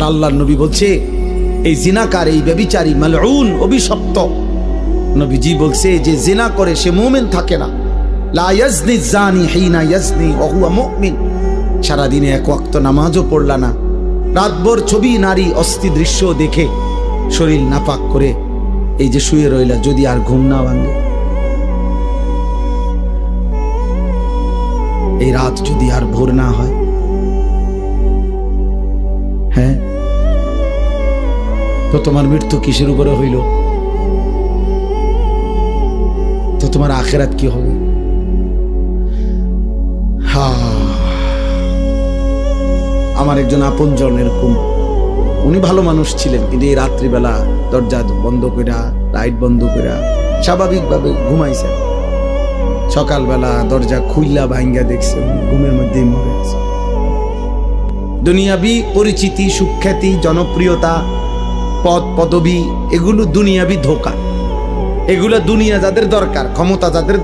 আল্লাহর নবী বলছে এই জিনাকার, এই ব্যভিচারী মালউন, অভিশপ্ত। নবীজি বলছে যে জিনা করে সে মুমিন থাকে না। লা ইয়াজনি জানি হিনা ইয়াজনি ওয়া হুয়া মুমিন। সারাদিনে এক ওয়াক্ত নামাজও পড়লা না, রাতভর ছবি, নারী, অস্থি দৃশ্য দেখে শরীর নাপাক করে এই যে শুয়ে রইলা, যদি আর ঘুম না ভাঙে, এই রাত যদি আর ভোর না হয়, হ্যাঁ, তো তোমার মৃত্যু কিসের উপরে হইল? তো তোমার আখিরাত কি হবে? আমার একজন আপনজন এরকম, উনি ভালো মানুষ ছিলেন, কিন্তু এই রাত্রিবেলা দরজা বন্ধ কইরা, লাইট বন্ধ কইরা স্বাভাবিকভাবে ঘুমাইছেন। সকালবেলা দরজা খুইলা ভাঙ্গা দেখছে ঘুমের মধ্যেই মরে আছে। দুনিয়াবি পরিচিতি, সুখ্যাতি, জনপ্রিয়তা, পদ পদবি, এগুলো দুনিয়াবি ধোঁকা। এগুলো দুনিয়া যাদের দরকার, ক্ষমতা যাদের